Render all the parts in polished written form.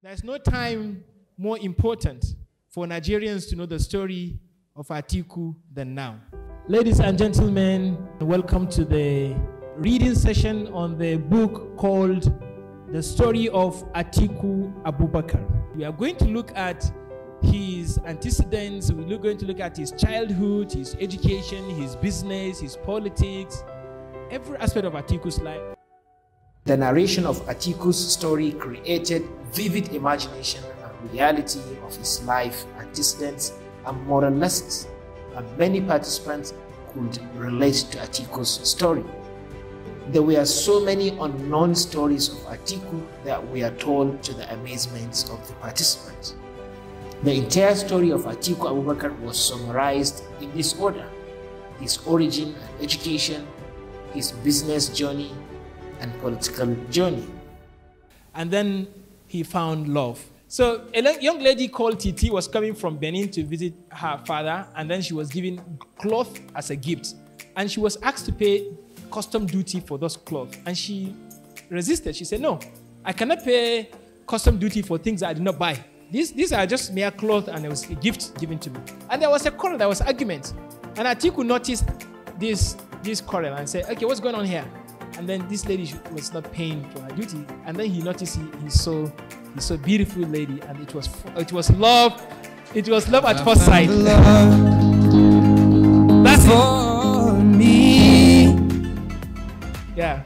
There's no time more important for Nigerians to know the story of Atiku than now. Ladies and gentlemen, welcome to the reading session on the book called The Story of Atiku Abubakar. We are going to look at his antecedents, we're going to look at his childhood, his education, his business, his politics, every aspect of Atiku's life. The narration of Atiku's story created vivid imagination and reality of his life, antecedents, and moral lessons, and many participants could relate to Atiku's story. There were so many unknown stories of Atiku that we are told to the amazement of the participants. The entire story of Atiku Abubakar was summarized in this order: his origin and education, his business journey, and political journey. And then he found love. So a young lady called Titi was coming from Benin to visit her father, and then she was given cloth as a gift. And she was asked to pay custom duty for those clothes. And she resisted. She said, no, I cannot pay custom duty for things that I did not buy. These are just mere clothes, and it was a gift given to me. And there was a quarrel, there was argument. And Atiku noticed this quarrel and said, okay, what's going on here? And then this lady was not paying for her duty. And then he noticed he saw a beautiful lady, and it was love. It was love at first sight. That's it. Me. Yeah.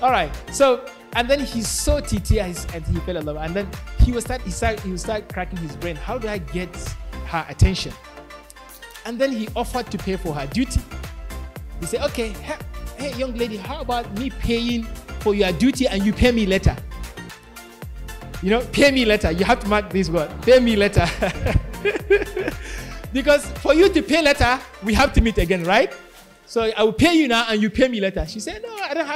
All right. So, and then he saw Titi and he fell in love. And then he would start cracking his brain. How do I get her attention? And then he offered to pay for her duty. He said, okay, hey young lady, how about me paying for your duty and you pay me later? You know, pay me later. You have to mark this word. Pay me later. Because for you to pay later, we have to meet again, right? So I will pay you now and you pay me later. She said, no, I don't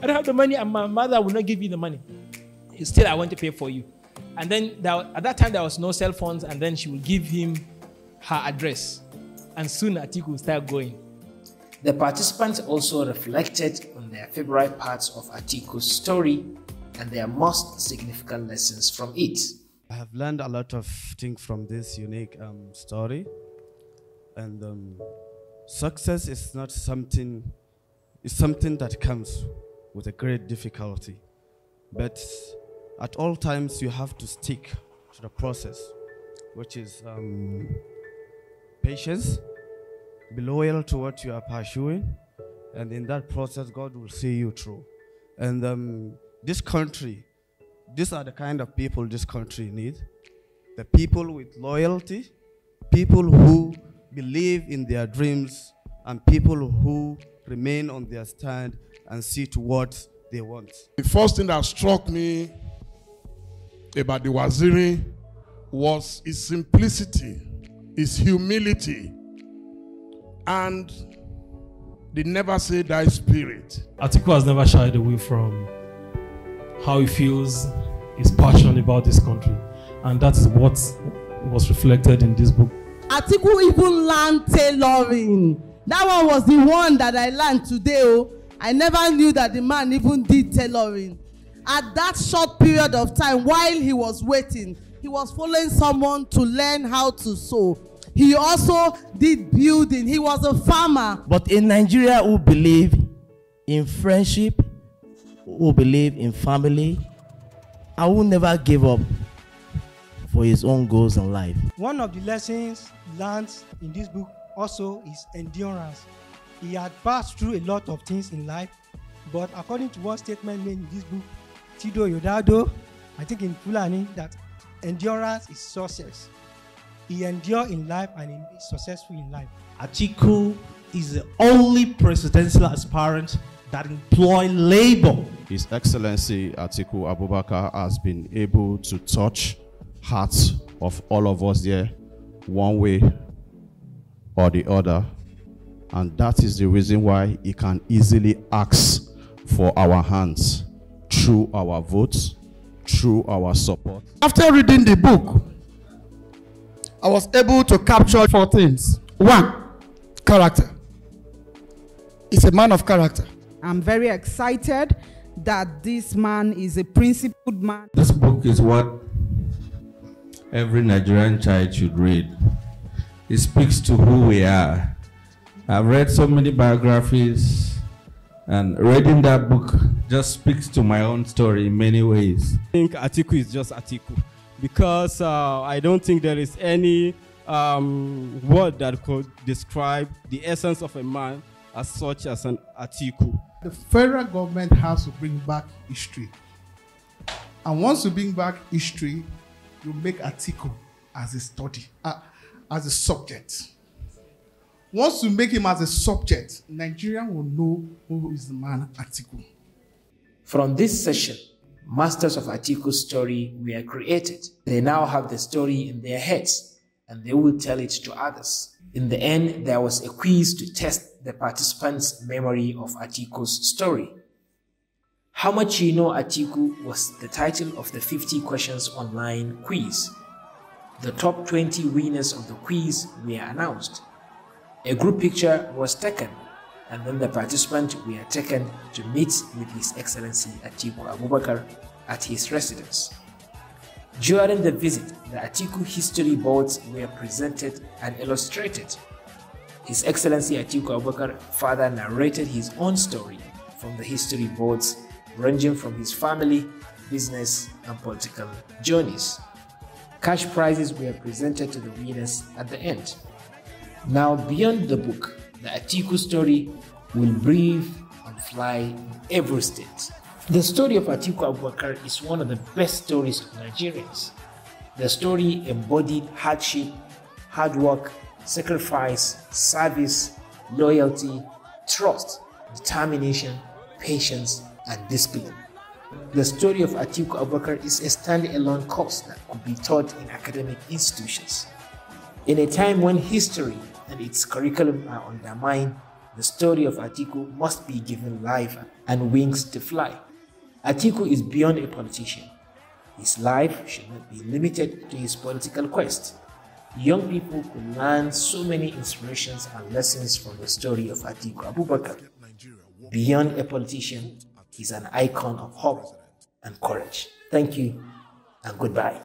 have the money, and my mother will not give you the money. Still, I want to pay for you. And then at that time, there was no cell phones, and then she will give him her address. And soon Atiku will start going. The participants also reflected on their favorite parts of Atiku's story and their most significant lessons from it. I have learned a lot of things from this unique story. And success is not something, it's something that comes with a great difficulty. But at all times, you have to stick to the process, which is patience. Be loyal to what you are pursuing, and in that process, God will see you through. And this country, these are the kind of people this country needs. The people with loyalty, people who believe in their dreams, and people who remain on their stand and see to what they want. The first thing that struck me about the Waziri was his simplicity, his humility, and the never say die spirit. Atiku has never shied away from how he feels, his passion about this country, and that is what was reflected in this book. Atiku even learned tailoring. That one was the one that I learned today. Oh, I never knew that the man even did tailoring. At that short period of time, while he was waiting, he was following someone to learn how to sew. He also did building. He was a farmer. But in Nigeria, who believe in friendship, who believe in family, and who never give up for his own goals in life. One of the lessons learned in this book also is endurance. He had passed through a lot of things in life, but according to one statement made in this book, Tido Yodado, I think in Fulani, that endurance is success. He endured in life and he is successful in life. Atiku is the only presidential aspirant that employ labor. His Excellency Atiku Abubakar has been able to touch hearts of all of us there one way or the other. And that is the reason why he can easily ask for our hands through our votes, through our support. After reading the book, I was able to capture 4 things. 1, character. He's a man of character. I'm very excited that this man is a principled man. This book is what every Nigerian child should read. It speaks to who we are. I've read so many biographies, and reading that book just speaks to my own story in many ways. I think Atiku is just Atiku, because I don't think there is any word that could describe the essence of a man as such as an Atiku. The federal government has to bring back history. And once you bring back history, you make Atiku as a study, as a subject. Once you make him as a subject, Nigeria will know who is the man Atiku. From this session, masters of Atiku's story were created. They now have the story in their heads, and they will tell it to others. In the end, there was a quiz to test the participants' memory of Atiku's story. How Much You Know Atiku was the title of the 50 questions online quiz. The top 20 winners of the quiz were announced. A group picture was taken, and then the participants were taken to meet with His Excellency Atiku Abubakar at his residence. During the visit, the Atiku history boards were presented and illustrated. His Excellency Atiku Abubakar further narrated his own story from the history boards, ranging from his family, business, and political journeys. Cash prizes were presented to the winners at the end. Now, beyond the book, the Atiku story will breathe and fly in every state. The story of Atiku Abubakar is one of the best stories of Nigerians. The story embodied hardship, hard work, sacrifice, service, loyalty, trust, determination, patience, and discipline. The story of Atiku Abubakar is a standalone course that could be taught in academic institutions. In a time when history and its curriculum are undermined, the story of Atiku must be given life and wings to fly. Atiku is beyond a politician. His life should not be limited to his political quest. Young people could learn so many inspirations and lessons from the story of Atiku Abubakar. Beyond a politician, he's an icon of hope and courage. Thank you and goodbye.